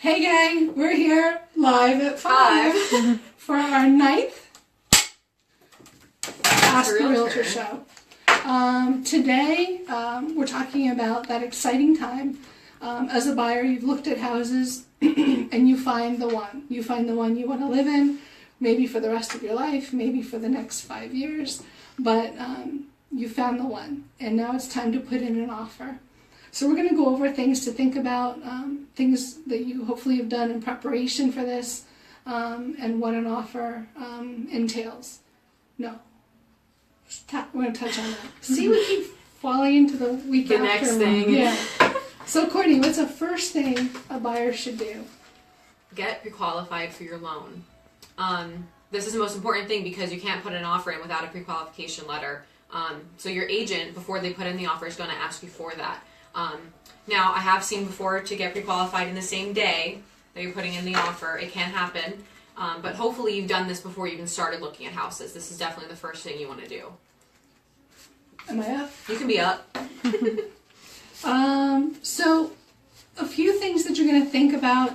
Hey gang, we're here live at 5 for our 9th Ask a Realtor Show. Today we're talking about that exciting time. As a buyer, you've looked at houses and you find the one. You find the one you want to live in, maybe for the rest of your life, maybe for the next 5 years, but you found the one, and now it's time to put in an offer. So we're going to go over things to think about, things that you hopefully have done in preparation for this, and what an offer entails. No. We're going to touch on that. See, we keep falling into the week the after next one. thing. Yeah. So Courtney, what's the first thing a buyer should do? Get pre-qualified for your loan. This is the most important thing because you can't put an offer in without a pre-qualification letter. So your agent, before they put in the offer, is going to ask you for that. Now, I have seen before to get pre-qualified in the same day that you're putting in the offer. It can happen, but hopefully you've done this before you even started looking at houses. This is definitely the first thing you want to do. Am I up? You can be up. So a few things that you're going to think about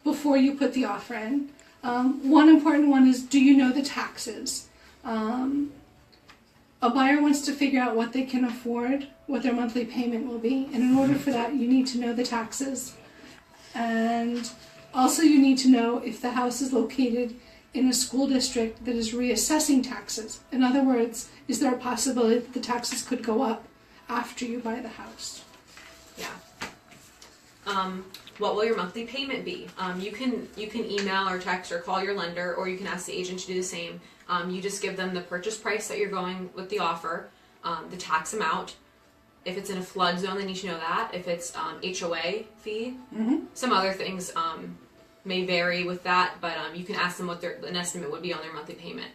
before you put the offer in. One important one is, do you know the taxes? A buyer wants to figure out what they can afford, what their monthly payment will be, and in order for that, you need to know the taxes. And also you need to know if the house is located in a school district that is reassessing taxes. In other words, is there a possibility that the taxes could go up after you buy the house? Yeah. What will your monthly payment be? You can email or text or call your lender, or you can ask the agent to do the same. You just give them the purchase price that you're going with the offer, the tax amount. If it's in a flood zone, they need to know that. If it's HOA fee, some other things may vary with that, but you can ask them what an estimate would be on their monthly payment.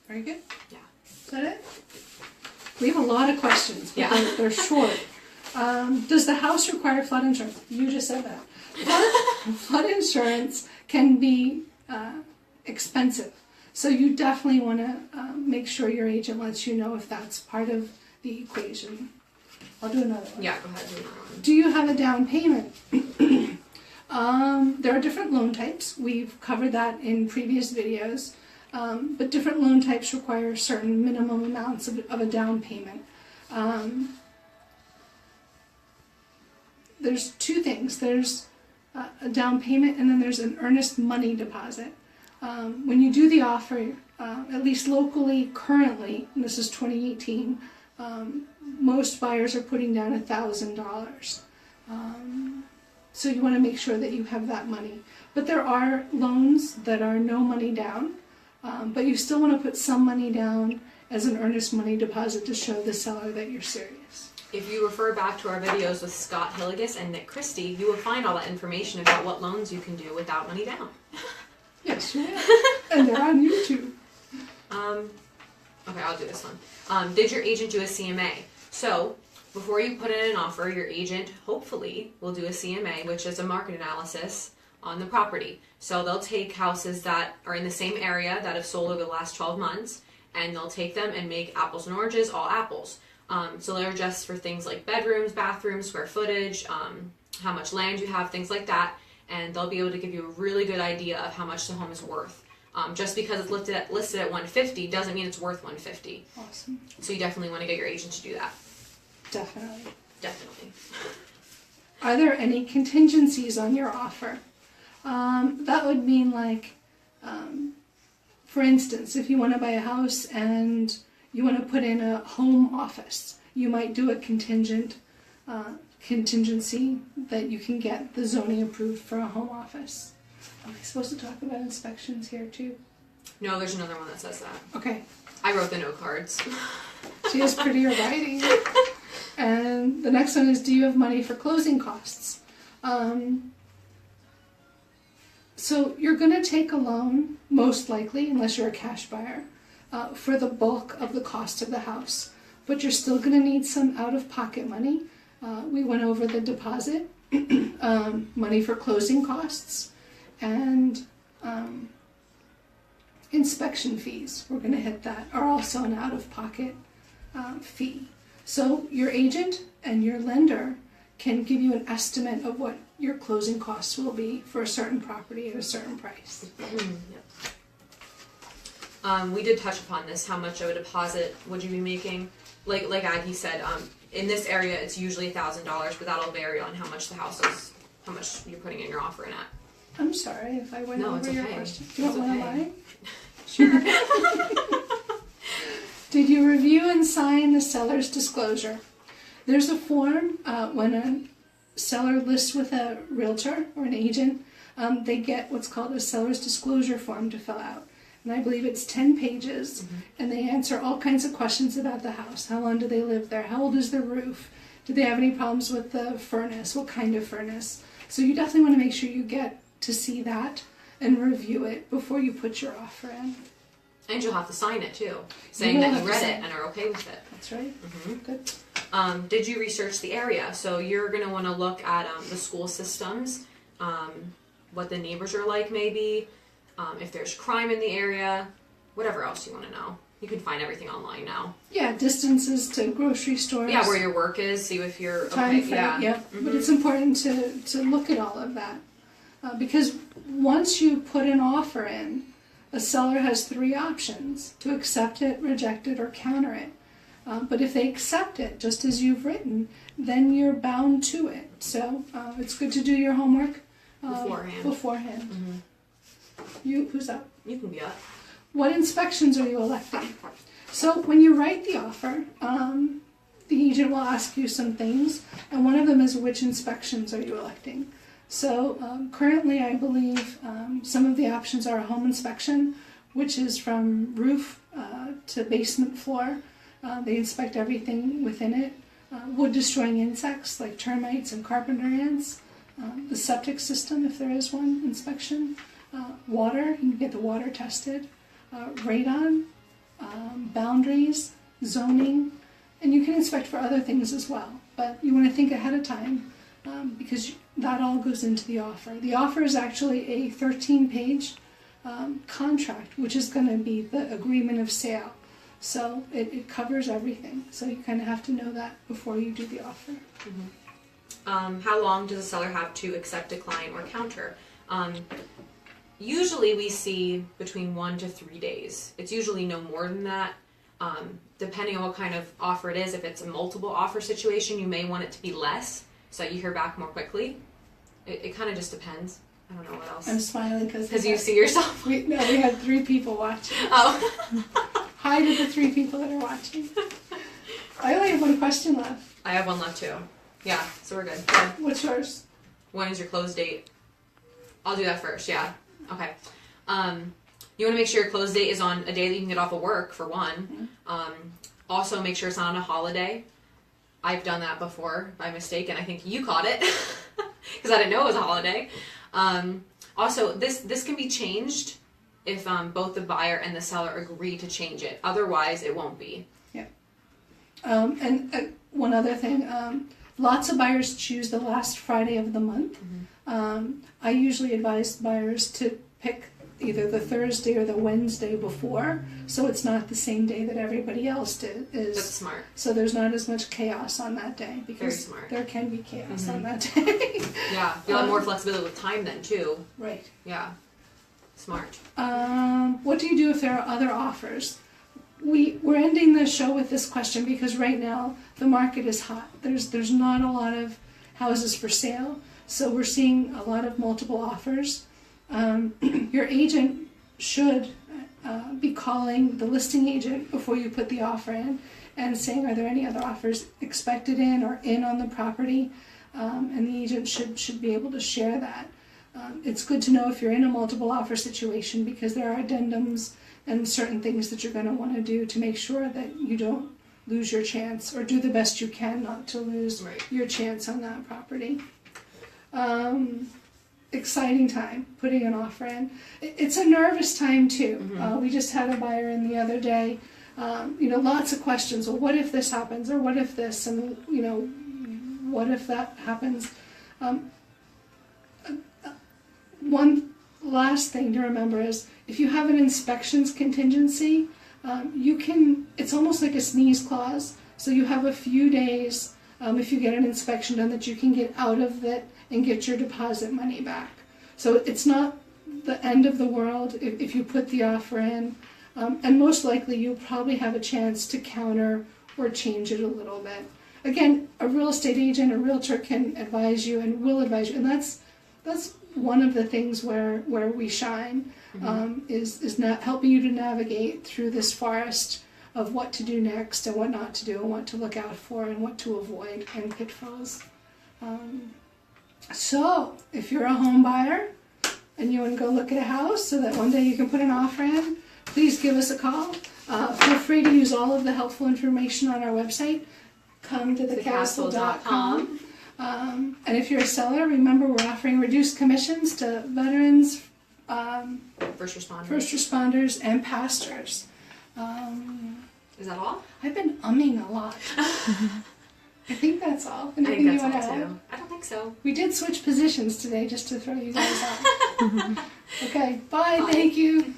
Very good. Yeah. Is that it? We have a lot of questions, but Yeah. they're short. Does the house require flood insurance? You just said that. Flood insurance can be expensive. So you definitely want to make sure your agent lets you know if that's part of the equation. I'll do another one. Yeah, go ahead. Do another one. Do you have a down payment? There are different loan types. We've covered that in previous videos. But different loan types require certain minimum amounts of a down payment. There's two things. There's a down payment, and then there's an earnest money deposit. When you do the offer, at least locally, currently, and this is 2018, most buyers are putting down $1,000. So you want to make sure that you have that money. But there are loans that are no money down, but you still want to put some money down as an earnest money deposit to show the seller that you're serious. If you refer back to our videos with Scott Hilligus and Nick Christie, you will find all that information about what loans you can do without money down. Yes, you will. And they're on YouTube. Okay, I'll do this one. Did your agent do a CMA? So, before you put in an offer, your agent hopefully will do a CMA, which is a market analysis on the property. So they'll take houses that are in the same area that have sold over the last 12 months, and they'll take them and make apples and oranges, all apples. So they're just for things like bedrooms, bathrooms, square footage, how much land you have, things like that. And they'll be able to give you a really good idea of how much the home is worth. Just because it's listed at $150 doesn't mean it's worth $150. Awesome. So you definitely want to get your agent to do that. Definitely. Definitely. Are there any contingencies on your offer? That would mean like, for instance, if you want to buy a house and you want to put in a home office, you might do a contingency that you can get the zoning approved for a home office. Am I supposed to talk about inspections here too? No, there's another one that says that. Okay. I wrote the note cards. She has prettier writing. And the next one is, do you have money for closing costs? So you're going to take a loan, most likely, unless you're a cash buyer, for the bulk of the cost of the house. But you're still going to need some out-of-pocket money. We went over the deposit, money for closing costs, and inspection fees, we're going to hit that, are also an out-of-pocket fee. So your agent and your lender can give you an estimate of what your closing costs will be for a certain property at a certain price. We did touch upon this. How much of a deposit would you be making? Like Aggie said, in this area it's usually $1,000, but that'll vary on how much the house is, how much you're putting in your offer in at. I'm sorry if I went over your question. You don't want to lie? Sure. Did you review and sign the seller's disclosure? There's a form when a seller lists with a realtor or an agent, they get what's called a seller's disclosure form to fill out. And I believe it's 10 pages, and they answer all kinds of questions about the house. How long do they live there? How old is the roof? Do they have any problems with the furnace? What kind of furnace? So you definitely want to make sure you get to see that and review it before you put your offer in. And you'll have to sign it too, saying that you read it and are okay with it. That's right. Good. Did you research the area? So you're going to want to look at the school systems, what the neighbors are like maybe, if there's crime in the area, whatever else you want to know. You can find everything online now. Yeah, distances to grocery stores. Yeah, where your work is, see if you're Time okay. frame, yeah. But it's important to look at all of that. Because once you put an offer in, a seller has 3 options: to accept it, reject it, or counter it. But if they accept it, just as you've written, then you're bound to it. So it's good to do your homework beforehand. Who's up? You can be up. What inspections are you electing? So when you write the offer, the agent will ask you some things, and one of them is which inspections are you electing. So currently I believe some of the options are a home inspection, which is from roof to basement floor. They inspect everything within it. Wood destroying insects like termites and carpenter ants. The septic system, if there is one, inspection. Water, you can get the water tested. Radon, boundaries, zoning, and you can inspect for other things as well. But you want to think ahead of time because that all goes into the offer. The offer is actually a 13-page contract, which is going to be the agreement of sale. So it covers everything. So you kind of have to know that before you do the offer. How long does the seller have to accept, decline, or counter? Usually we see between 1 to 3 days. It's usually no more than that. Depending on what kind of offer it is, if it's a multiple offer situation, you may want it to be less so that you hear back more quickly. It kind of just depends. I don't know what else. I'm smiling because you see yourself. We had 3 people watching. Oh. Hi to the 3 people that are watching. I only have 1 question left. I have 1 left too. Yeah, so we're good. Yeah. What's yours? When is your close date? I'll do that first, yeah. Okay. You want to make sure your close date is on a day that you can get off of work, for one. Also, make sure it's not on a holiday. I've done that before by mistake, and I think you caught it because I didn't know it was a holiday. Also, this can be changed if both the buyer and the seller agree to change it. Otherwise, it won't be. Yeah. And one other thing, lots of buyers choose the last Friday of the month. I usually advise buyers to pick either the Thursday or the Wednesday before, so it's not the same day that everybody else is. That's smart. So there's not as much chaos on that day, because there can be chaos on that day. Yeah, you'll have more flexibility with time then too. Right. Yeah. Smart. What do you do if there are other offers? We're ending the show with this question because right now the market is hot. There's not a lot of houses for sale, so we're seeing a lot of multiple offers. Your agent should be calling the listing agent before you put the offer in and saying, are there any other offers expected in or in on the property? And the agent should be able to share that. It's good to know if you're in a multiple offer situation because there are addendums and certain things that you're going to want to do to make sure that you don't lose your chance, or do the best you can not to lose your chance on that property. Exciting time, putting an offer in. It's a nervous time too. We just had a buyer in the other day. Lots of questions. Well, what if this happens, or what if this, and what if that happens? One last thing to remember is if you have an inspections contingency, it's almost like a sneeze clause. So you have a few days if you get an inspection done, that you can get out of it and get your deposit money back. So it's not the end of the world if you put the offer in, and most likely you'll probably have a chance to counter or change it a little bit. Again, a real estate agent, a realtor can advise you and will advise you, and that's one of the things where we shine, is not helping you to navigate through this forest of what to do next and what not to do and what to look out for and what to avoid and pitfalls. So if you're a home buyer and you want to go look at a house so that one day you can put an offer in, please give us a call. Feel free to use all of the helpful information on our website, cometothecastle.com. And if you're a seller, remember we're offering reduced commissions to veterans, First responders. first responders, and pastors. Is that all? I've been umming a lot. I think that's all. I think Anything you that's want all to add? too. I don't think so. We did switch positions today just to throw you guys off. Okay, bye. Bye. Thank you.